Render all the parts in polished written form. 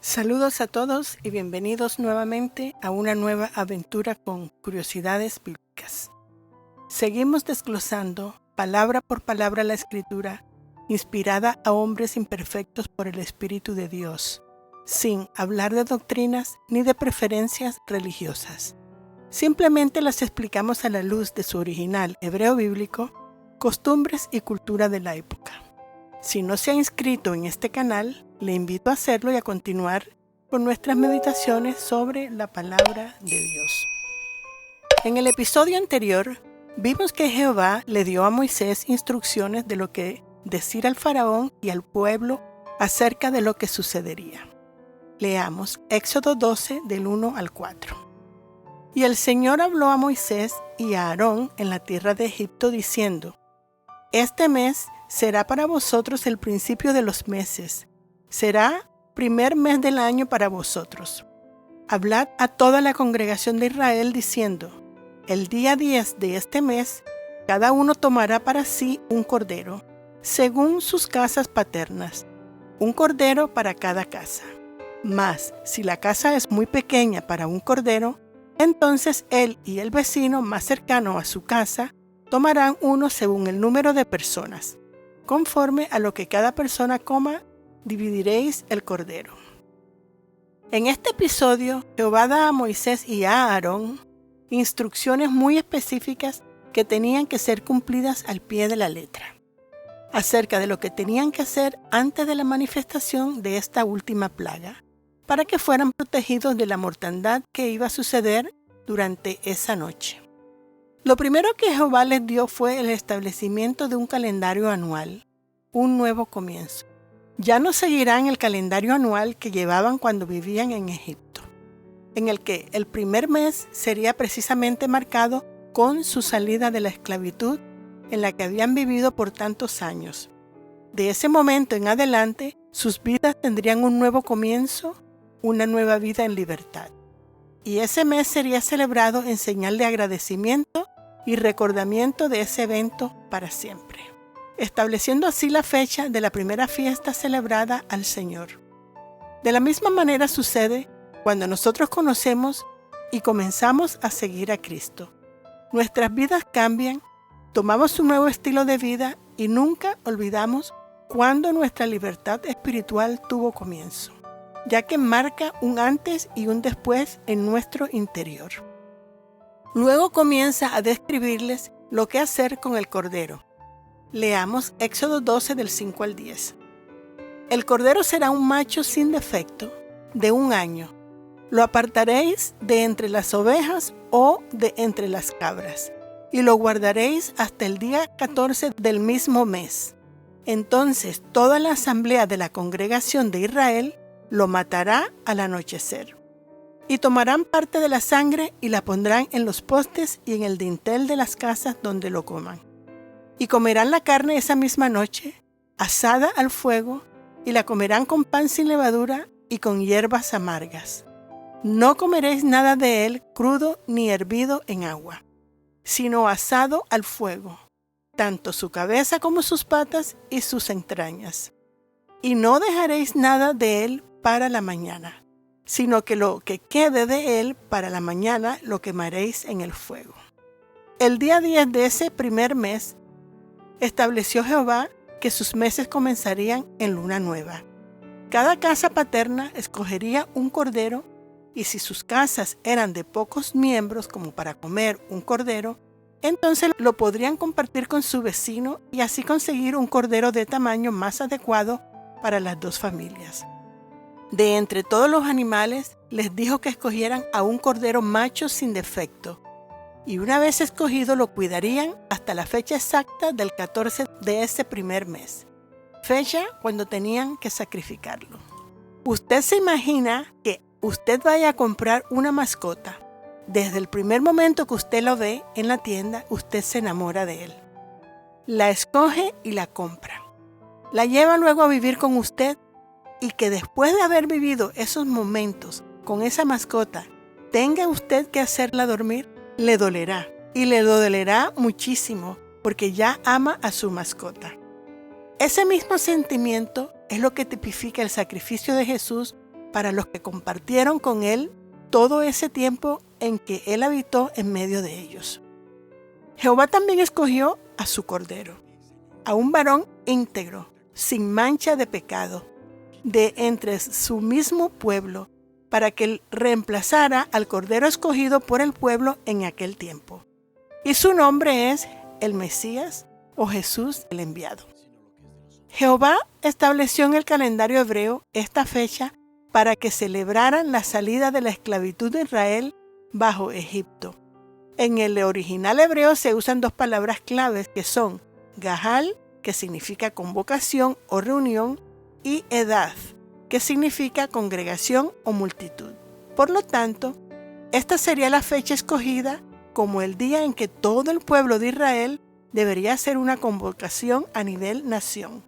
Saludos a todos y bienvenidos nuevamente a una nueva aventura con curiosidades bíblicas. Seguimos desglosando palabra por palabra la Escritura, inspirada a hombres imperfectos por el Espíritu de Dios, sin hablar de doctrinas ni de preferencias religiosas. Simplemente las explicamos a la luz de su original hebreo bíblico, costumbres y cultura de la época. Si no se ha inscrito en este canal, le invito a hacerlo y a continuar con nuestras meditaciones sobre la palabra de Dios. En el episodio anterior, vimos que Jehová le dio a Moisés instrucciones de lo que decir al faraón y al pueblo acerca de lo que sucedería. Leamos Éxodo 12 del 1 al 4. Y el Señor habló a Moisés y a Aarón en la tierra de Egipto diciendo: Este mes será para vosotros el principio de los meses. Será primer mes del año para vosotros. Hablad a toda la congregación de Israel diciendo: El día 10 de este mes, cada uno tomará para sí un cordero, según sus casas paternas, un cordero para cada casa. Mas, si la casa es muy pequeña para un cordero, entonces él y el vecino más cercano a su casa tomarán uno según el número de personas. Conforme a lo que cada persona coma, dividiréis el cordero. En este episodio, Jehová da a Moisés y a Aarón instrucciones muy específicas que tenían que ser cumplidas al pie de la letra, acerca de lo que tenían que hacer antes de la manifestación de esta última plaga, para que fueran protegidos de la mortandad que iba a suceder durante esa noche. Lo primero que Jehová les dio fue el establecimiento de un calendario anual, un nuevo comienzo. Ya no seguirán el calendario anual que llevaban cuando vivían en Egipto, en el que el primer mes sería precisamente marcado con su salida de la esclavitud en la que habían vivido por tantos años. De ese momento en adelante, sus vidas tendrían un nuevo comienzo, una nueva vida en libertad. Y ese mes sería celebrado en señal de agradecimiento y recordamiento de ese evento para siempre, estableciendo así la fecha de la primera fiesta celebrada al Señor. De la misma manera sucede cuando nosotros conocemos y comenzamos a seguir a Cristo. Nuestras vidas cambian, tomamos un nuevo estilo de vida y nunca olvidamos cuándo nuestra libertad espiritual tuvo comienzo, ya que marca un antes y un después en nuestro interior. Luego comienza a describirles lo que hacer con el cordero. Leamos Éxodo 12 del 5 al 10. El cordero será un macho sin defecto, de 1 año. Lo apartaréis de entre las ovejas o de entre las cabras, y lo guardaréis hasta el día 14 del mismo mes. Entonces toda la asamblea de la congregación de Israel lo matará al anochecer. Y tomarán parte de la sangre y la pondrán en los postes y en el dintel de las casas donde lo coman. Y comerán la carne esa misma noche, asada al fuego, y la comerán con pan sin levadura y con hierbas amargas. No comeréis nada de él crudo ni hervido en agua, sino asado al fuego, tanto su cabeza como sus patas y sus entrañas. Y no dejaréis nada de él para la mañana, sino que lo que quede de él para la mañana lo quemaréis en el fuego. El día 10 de ese primer mes, estableció Jehová que sus meses comenzarían en luna nueva. Cada casa paterna escogería un cordero, y si sus casas eran de pocos miembros como para comer un cordero, entonces lo podrían compartir con su vecino y así conseguir un cordero de tamaño más adecuado para las dos familias. De entre todos los animales, les dijo que escogieran a un cordero macho sin defecto, y una vez escogido lo cuidarían hasta la fecha exacta del 14 de ese primer mes, fecha cuando tenían que sacrificarlo. Usted se imagina que usted vaya a comprar una mascota. Desde el primer momento que usted lo ve en la tienda, usted se enamora de él. La escoge y la compra. La lleva luego a vivir con usted, y que después de haber vivido esos momentos con esa mascota, tenga usted que hacerla dormir, le dolerá. Y le dolerá muchísimo, porque ya ama a su mascota. Ese mismo sentimiento es lo que tipifica el sacrificio de Jesús para los que compartieron con él todo ese tiempo en que él habitó en medio de ellos. Jehová también escogió a su cordero, a un varón íntegro, sin mancha de pecado, de entre su mismo pueblo, para que él reemplazara al cordero escogido por el pueblo en aquel tiempo. Y su nombre es el Mesías o Jesús el enviado. Jehová estableció en el calendario hebreo esta fecha para que celebraran la salida de la esclavitud de Israel bajo Egipto. En el original hebreo se usan dos palabras claves que son Gahal, que significa convocación o reunión, y Edad, que significa congregación o multitud. Por lo tanto, esta sería la fecha escogida como el día en que todo el pueblo de Israel debería hacer una convocación a nivel nación.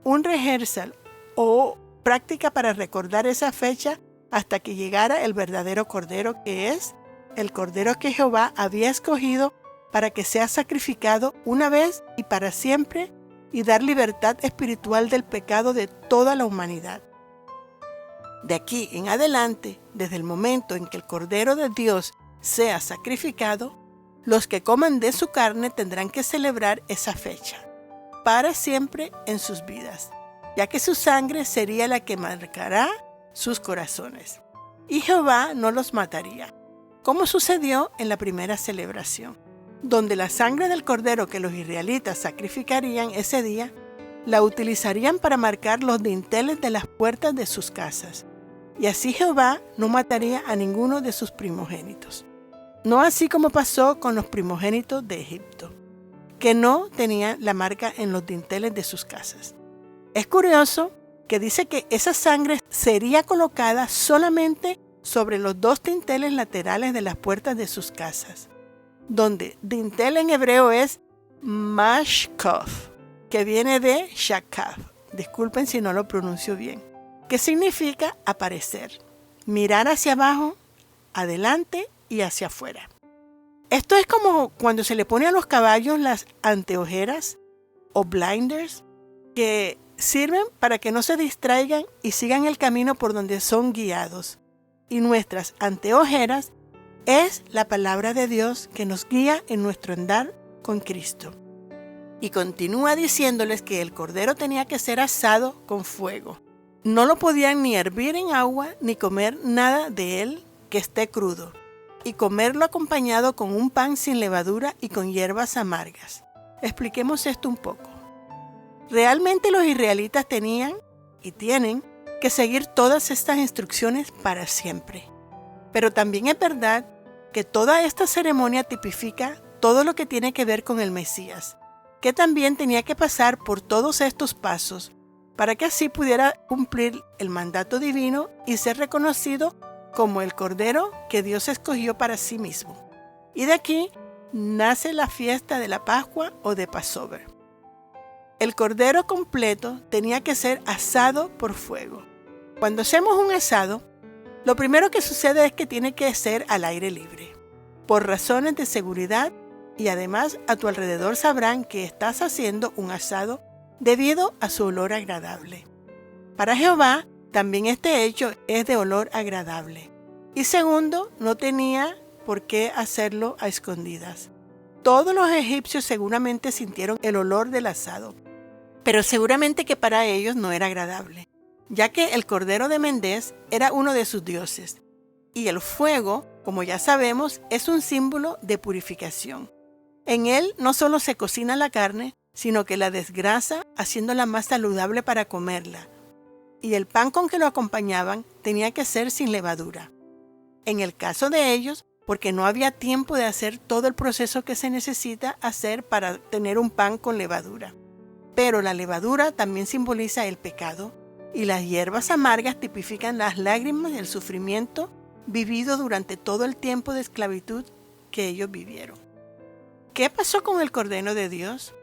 Un rehearsal o práctica para recordar esa fecha hasta que llegara el verdadero cordero, que es el cordero que Jehová había escogido para que sea sacrificado una vez y para siempre y dar libertad espiritual del pecado de toda la humanidad. De aquí en adelante, desde el momento en que el Cordero de Dios sea sacrificado, los que coman de su carne tendrán que celebrar esa fecha para siempre en sus vidas, ya que su sangre sería la que marcará sus corazones. Y Jehová no los mataría, como sucedió en la primera celebración, donde la sangre del cordero que los israelitas sacrificarían ese día, la utilizarían para marcar los dinteles de las puertas de sus casas. Y así Jehová no mataría a ninguno de sus primogénitos. No así como pasó con los primogénitos de Egipto, que no tenían la marca en los dinteles de sus casas. Es curioso que dice que esa sangre sería colocada solamente sobre los dos dinteles laterales de las puertas de sus casas, donde dintel en hebreo es mashkov, que viene de shakav, disculpen si no lo pronuncio bien, que significa aparecer, mirar hacia abajo, adelante y hacia afuera. Esto es como cuando se le pone a los caballos las anteojeras o blinders, que sirven para que no se distraigan y sigan el camino por donde son guiados. Y nuestras anteojeras es la palabra de Dios que nos guía en nuestro andar con Cristo. Y continúa diciéndoles que el cordero tenía que ser asado con fuego. No lo podían ni hervir en agua ni comer nada de él que esté crudo, y comerlo acompañado con un pan sin levadura y con hierbas amargas. Expliquemos esto un poco. Realmente los israelitas tenían y tienen que seguir todas estas instrucciones para siempre. Pero también es verdad que toda esta ceremonia tipifica todo lo que tiene que ver con el Mesías, que también tenía que pasar por todos estos pasos para que así pudiera cumplir el mandato divino y ser reconocido como el Cordero que Dios escogió para sí mismo. Y de aquí nace la fiesta de la Pascua o de Passover. El cordero completo tenía que ser asado por fuego. Cuando hacemos un asado, lo primero que sucede es que tiene que ser al aire libre, por razones de seguridad, y además a tu alrededor sabrán que estás haciendo un asado debido a su olor agradable. Para Jehová, también este hecho es de olor agradable. Y segundo, no tenía por qué hacerlo a escondidas. Todos los egipcios seguramente sintieron el olor del asado, pero seguramente que para ellos no era agradable, ya que el cordero de Mendez era uno de sus dioses, y el fuego, como ya sabemos, es un símbolo de purificación. En él no solo se cocina la carne, sino que la desgrasa, haciéndola más saludable para comerla, y el pan con que lo acompañaban tenía que ser sin levadura. En el caso de ellos, porque no había tiempo de hacer todo el proceso que se necesita hacer para tener un pan con levadura. Pero la levadura también simboliza el pecado, y las hierbas amargas tipifican las lágrimas y el sufrimiento vivido durante todo el tiempo de esclavitud que ellos vivieron. ¿Qué pasó con el Cordero de Dios?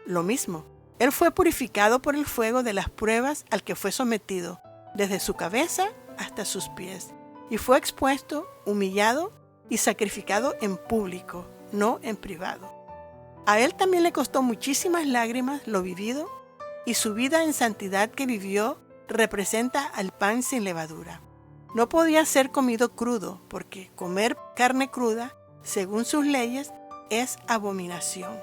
Lo mismo. Él fue purificado por el fuego de las pruebas al que fue sometido, desde su cabeza hasta sus pies, y fue expuesto, humillado y sacrificado en público, no en privado. A él también le costó muchísimas lágrimas lo vivido, y su vida en santidad que vivió representa al pan sin levadura. No podía ser comido crudo, porque comer carne cruda, según sus leyes, es abominación.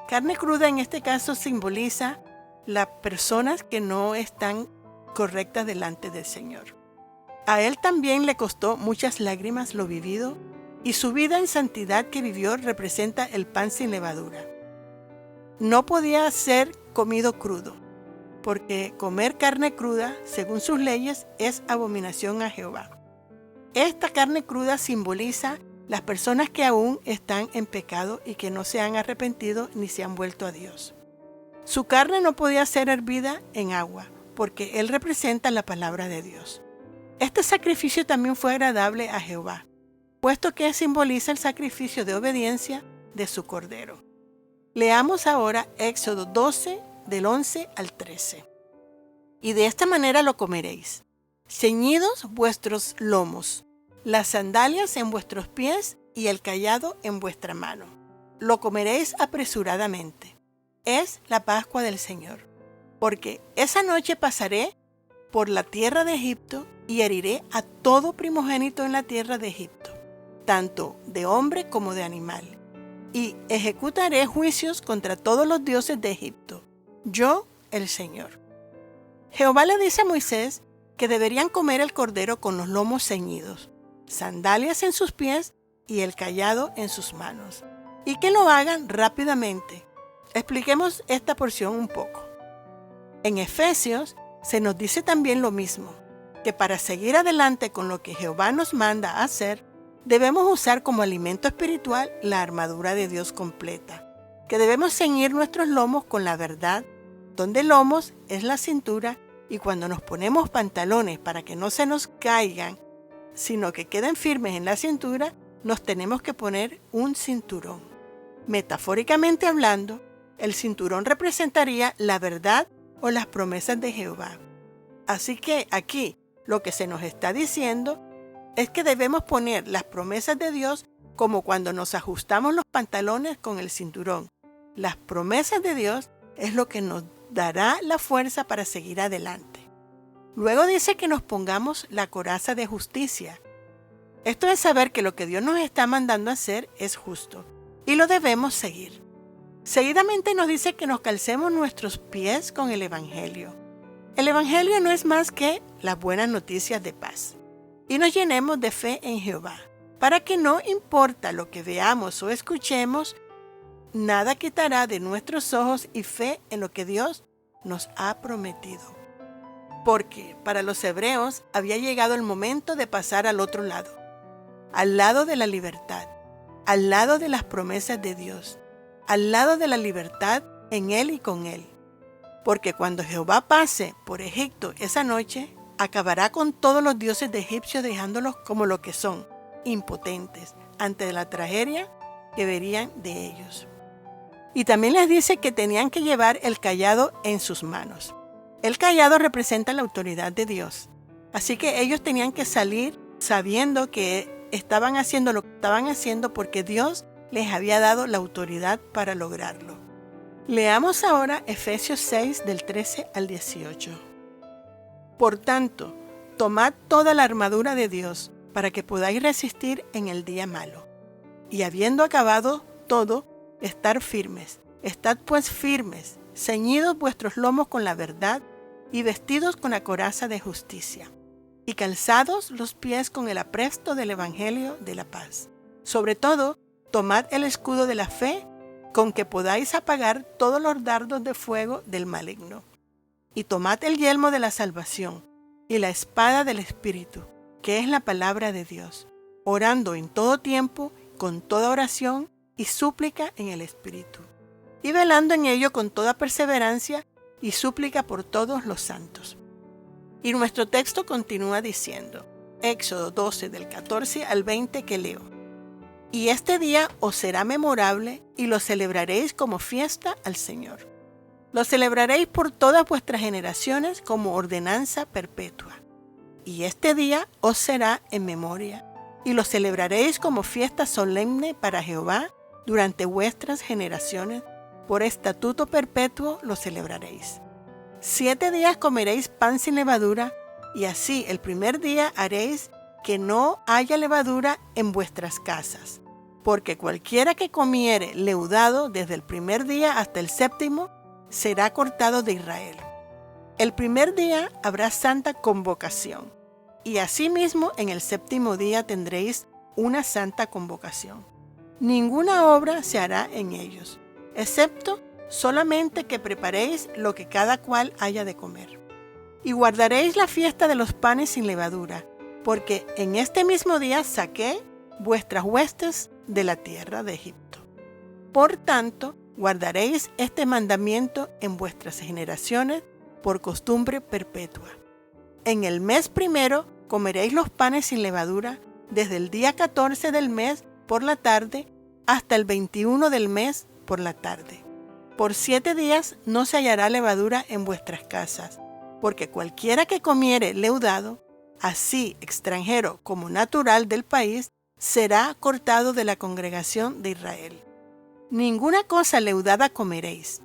Carne cruda en este caso simboliza las personas que no están correctas delante del Señor. A él también le costó muchas lágrimas lo vivido, y su vida en santidad que vivió representa el pan sin levadura. No podía ser comido crudo, porque comer carne cruda, según sus leyes, es abominación a Jehová. Esta carne cruda simboliza las personas que aún están en pecado y que no se han arrepentido ni se han vuelto a Dios. Su carne no podía ser hervida en agua, porque él representa la palabra de Dios. Este sacrificio también fue agradable a Jehová, puesto que simboliza el sacrificio de obediencia de su Cordero. Leamos ahora Éxodo 12, del 11 al 13. Y de esta manera lo comeréis: ceñidos vuestros lomos, las sandalias en vuestros pies y el cayado en vuestra mano. Lo comeréis apresuradamente. Es la Pascua del Señor. Porque esa noche pasaré por la tierra de Egipto y heriré a todo primogénito en la tierra de Egipto, tanto de hombre como de animal. Y ejecutaré juicios contra todos los dioses de Egipto. Yo, el Señor. Jehová le dice a Moisés que deberían comer el cordero con los lomos ceñidos, sandalias en sus pies y el cayado en sus manos, y que lo hagan rápidamente. Expliquemos esta porción un poco. En Efesios se nos dice también lo mismo, que para seguir adelante con lo que Jehová nos manda a hacer, debemos usar como alimento espiritual la armadura de Dios completa, que debemos ceñir nuestros lomos con la verdad, donde lomos es la cintura, y cuando nos ponemos pantalones para que no se nos caigan, sino que queden firmes en la cintura, nos tenemos que poner un cinturón. Metafóricamente hablando, el cinturón representaría la verdad o las promesas de Jehová. Así que aquí lo que se nos está diciendo es que debemos poner las promesas de Dios como cuando nos ajustamos los pantalones con el cinturón. Las promesas de Dios es lo que nos dará la fuerza para seguir adelante. Luego dice que nos pongamos la coraza de justicia. Esto es saber que lo que Dios nos está mandando a hacer es justo y lo debemos seguir. Seguidamente nos dice que nos calcemos nuestros pies con el Evangelio. El Evangelio no es más que las buenas noticias de paz. Y nos llenemos de fe en Jehová, para que no importa lo que veamos o escuchemos, nada quitará de nuestros ojos y fe en lo que Dios nos ha prometido. Porque para los hebreos había llegado el momento de pasar al otro lado, al lado de la libertad, al lado de las promesas de Dios, al lado de la libertad en Él y con Él. Porque cuando Jehová pase por Egipto esa noche, acabará con todos los dioses de Egipcio, dejándolos como lo que son, impotentes, ante la tragedia que verían de ellos. Y también les dice que tenían que llevar el cayado en sus manos. El cayado representa la autoridad de Dios. Así que ellos tenían que salir sabiendo que estaban haciendo lo que estaban haciendo porque Dios les había dado la autoridad para lograrlo. Leamos ahora Efesios 6 del 13 al 18. Por tanto, tomad toda la armadura de Dios para que podáis resistir en el día malo. Y habiendo acabado todo, estar firmes. Estad pues firmes, ceñidos vuestros lomos con la verdad y vestidos con la coraza de justicia, y calzados los pies con el apresto del Evangelio de la paz. Sobre todo, tomad el escudo de la fe, con que podáis apagar todos los dardos de fuego del maligno. Y tomad el yelmo de la salvación y la espada del Espíritu, que es la palabra de Dios, orando en todo tiempo, con toda oración y súplica en el Espíritu, y velando en ello con toda perseverancia y súplica por todos los santos. Y nuestro texto continúa diciendo, Éxodo 12 del 14 al 20 que leo. Y este día os será memorable y lo celebraréis como fiesta al Señor. Lo celebraréis por todas vuestras generaciones como ordenanza perpetua. Y este día os será en memoria, y lo celebraréis como fiesta solemne para Jehová durante vuestras generaciones. Por estatuto perpetuo lo celebraréis. 7 días comeréis pan sin levadura, Y así el primer día haréis que no haya levadura en vuestras casas, porque cualquiera que comiere leudado desde el primer día hasta el séptimo será cortado de Israel. El primer día habrá santa convocación, y asimismo en el séptimo día tendréis una santa convocación. Ninguna obra se hará en ellos, excepto solamente que preparéis lo que cada cual haya de comer. Y guardaréis la fiesta de los panes sin levadura, porque en este mismo día saqué vuestras huestes de la tierra de Egipto. Por tanto, guardaréis este mandamiento en vuestras generaciones por costumbre perpetua. En el mes primero comeréis los panes sin levadura, desde el día 14 del mes por la tarde hasta el 21 del mes por la tarde. Por 7 días no se hallará levadura en vuestras casas, porque cualquiera que comiere leudado, así extranjero como natural del país, será cortado de la congregación de Israel. Ninguna cosa leudada comeréis.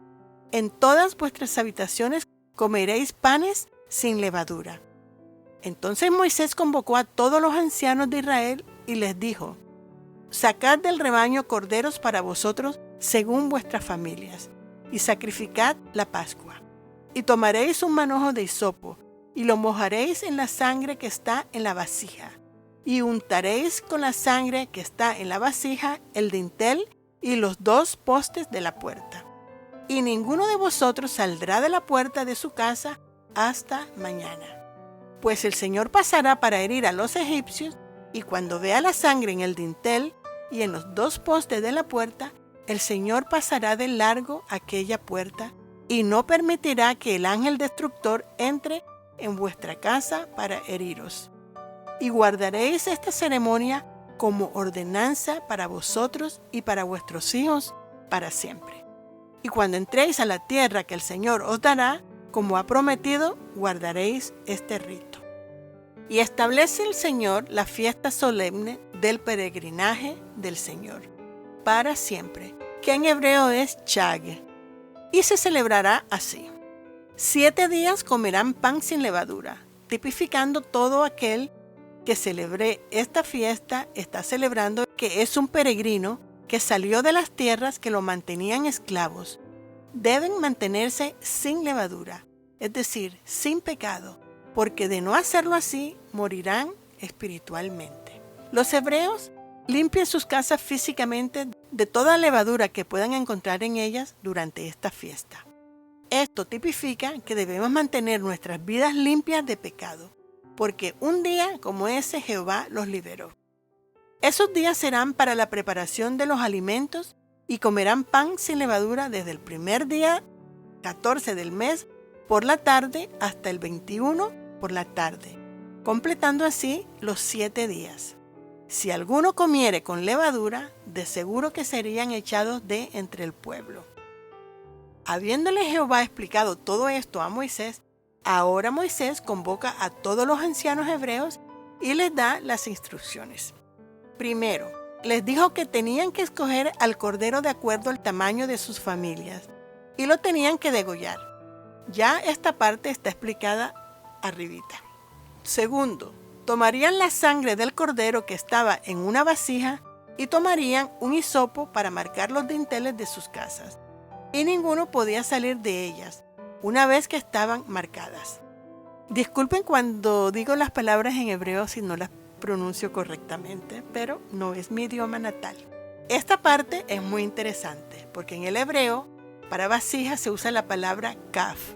En todas vuestras habitaciones comeréis panes sin levadura. Entonces Moisés convocó a todos los ancianos de Israel y les dijo: Sacad del rebaño corderos para vosotros según vuestras familias, y sacrificad la Pascua. Y tomaréis un manojo de hisopo, y lo mojaréis en la sangre que está en la vasija, y untaréis con la sangre que está en la vasija el dintel y los 2 postes de la puerta. Y ninguno de vosotros saldrá de la puerta de su casa hasta mañana. Pues el Señor pasará para herir a los egipcios, y cuando vea la sangre en el dintel y en los 2 postes de la puerta, el Señor pasará de largo aquella puerta, y no permitirá que el ángel destructor entre en vuestra casa para heriros. Y guardaréis esta ceremonia como ordenanza para vosotros y para vuestros hijos para siempre. Y cuando entréis a la tierra que el Señor os dará, como ha prometido, guardaréis este rito. Y establece el Señor la fiesta solemne del peregrinaje del Señor, para siempre, que en hebreo es Chag, y se celebrará así. 7 días comerán pan sin levadura, tipificando todo aquel que celebre esta fiesta está celebrando que es un peregrino que salió de las tierras que lo mantenían esclavos. Deben mantenerse sin levadura, es decir, sin pecado, porque de no hacerlo así, morirán espiritualmente. Los hebreos limpian sus casas físicamente de toda levadura que puedan encontrar en ellas durante esta fiesta. Esto tipifica que debemos mantener nuestras vidas limpias de pecado, porque un día como ese Jehová los liberó. Esos días serán para la preparación de los alimentos y comerán pan sin levadura desde el primer día 14 del mes por la tarde hasta el 21 por la tarde, completando así los 7 días. Si alguno comiere con levadura, de seguro que serían echados de entre el pueblo. Habiéndole Jehová explicado todo esto a Moisés, ahora Moisés convoca a todos los ancianos hebreos y les da las instrucciones. Primero, les dijo que tenían que escoger al cordero de acuerdo al tamaño de sus familias y lo tenían que degollar. Ya esta parte está explicada arribita. Segundo, tomarían la sangre del cordero que estaba en una vasija y tomarían un hisopo para marcar los dinteles de sus casas, y ninguno podía salir de ellas una vez que estaban marcadas. Disculpen cuando digo las palabras en hebreo si no las pronuncio correctamente, pero no es mi idioma natal. Esta parte es muy interesante porque en el hebreo para vasija se usa la palabra kaf,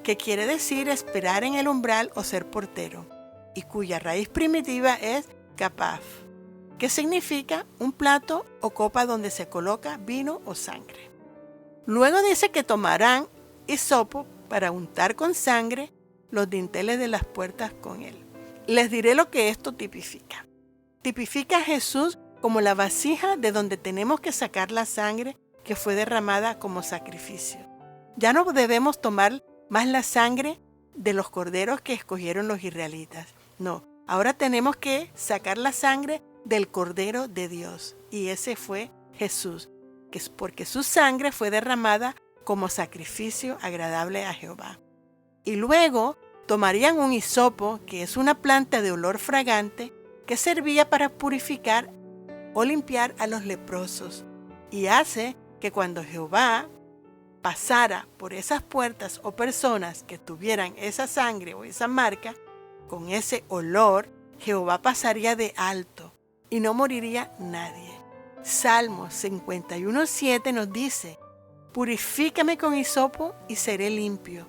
que quiere decir esperar en el umbral o ser portero, y cuya raíz primitiva es kapaf, que significa un plato o copa donde se coloca vino o sangre. Luego dice que tomarán hisopo para untar con sangre los dinteles de las puertas con él. Les diré lo que esto tipifica. Tipifica a Jesús como la vasija de donde tenemos que sacar la sangre que fue derramada como sacrificio. Ya no debemos tomar más la sangre de los corderos que escogieron los israelitas. No, ahora tenemos que sacar la sangre del Cordero de Dios. Y ese fue Jesús, que es porque su sangre fue derramada como sacrificio agradable a Jehová. Y luego Tomarían un hisopo, que es una planta de olor fragante que servía para purificar o limpiar a los leprosos, y hace que cuando Jehová pasara por esas puertas o personas que tuvieran esa sangre o esa marca, con ese olor, Jehová pasaría de alto y no moriría nadie. Salmos 51:7 nos dice: purifícame con hisopo y seré limpio,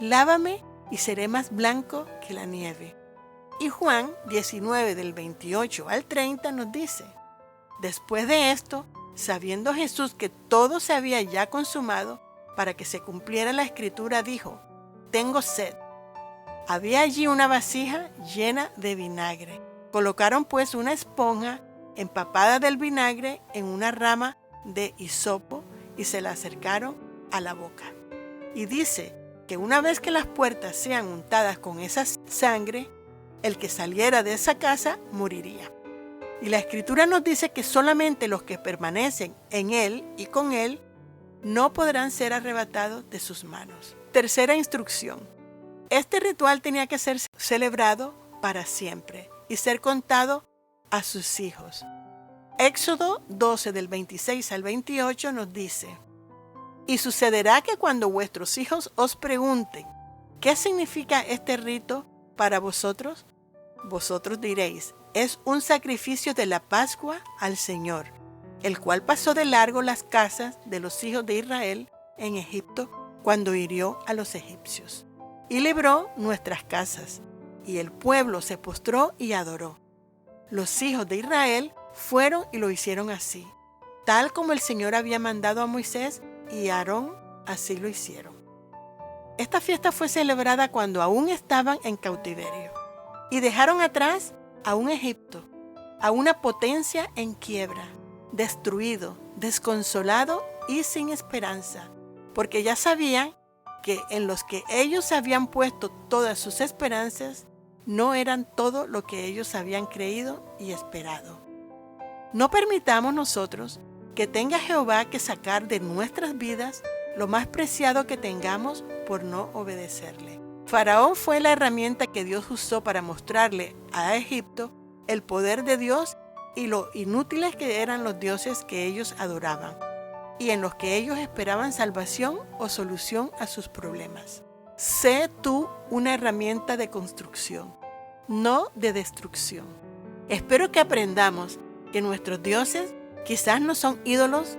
lávame y seré más blanco que la nieve. Y Juan 19 del 28 al 30 nos dice: después de esto, sabiendo Jesús que todo se había ya consumado, para que se cumpliera la escritura, dijo: tengo sed. Había allí una vasija llena de vinagre. Colocaron pues una esponja empapada del vinagre en una rama de hisopo y se la acercaron a la boca. Y dice que una vez que las puertas sean untadas con esa sangre, el que saliera de esa casa moriría. Y la escritura nos dice que solamente los que permanecen en él y con él no podrán ser arrebatados de sus manos. Tercera instrucción. Este ritual tenía que ser celebrado para siempre y ser contado a sus hijos. Éxodo 12 del 26 al 28 nos dice: y sucederá que cuando vuestros hijos os pregunten ¿qué significa este rito para vosotros? Vosotros diréis: es un sacrificio de la Pascua al Señor, el cual pasó de largo las casas de los hijos de Israel en Egipto cuando hirió a los egipcios, y libró nuestras casas, y el pueblo se postró y adoró. Los hijos de Israel fueron y lo hicieron así, tal como el Señor había mandado a Moisés y a Aarón, así lo hicieron. Esta fiesta fue celebrada cuando aún estaban en cautiverio, y dejaron atrás a un Egipto, a una potencia en quiebra, destruido, desconsolado y sin esperanza, porque ya sabían que en los que ellos habían puesto todas sus esperanzas no eran todo lo que ellos habían creído y esperado. No permitamos nosotros que tenga Jehová que sacar de nuestras vidas lo más preciado que tengamos por no obedecerle. Faraón fue la herramienta que Dios usó para mostrarle a Egipto el poder de Dios y lo inútiles que eran los dioses que ellos adoraban y en los que ellos esperaban salvación o solución a sus problemas. Sé tú una herramienta de construcción, no de destrucción. Espero que aprendamos que nuestros dioses quizás no son ídolos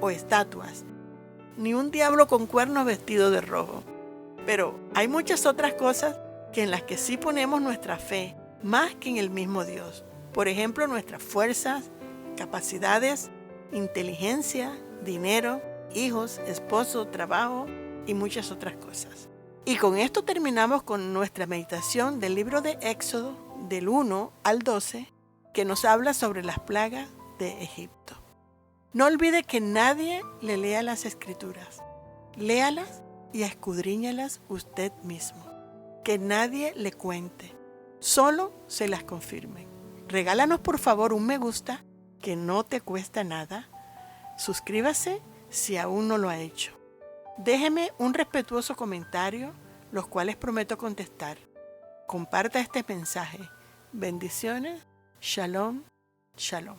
o estatuas, ni un diablo con cuernos vestido de rojo, pero hay muchas otras cosas en las que sí ponemos nuestra fe, más que en el mismo Dios. Por ejemplo, nuestras fuerzas, capacidades, inteligencia, dinero, hijos, esposo, trabajo y muchas otras cosas. Y con esto terminamos con nuestra meditación del libro de Éxodo, del 1 al 12, que nos habla sobre las plagas de Egipto. No olvide que nadie le lea las escrituras. Léalas y escudriñalas usted mismo. Que nadie le cuente. Solo se las confirmen. Regálanos por favor un me gusta, que no te cuesta nada. Suscríbase si aún no lo ha hecho. Déjeme un respetuoso comentario, los cuales prometo contestar. Comparta este mensaje. Bendiciones. Shalom. Shalom.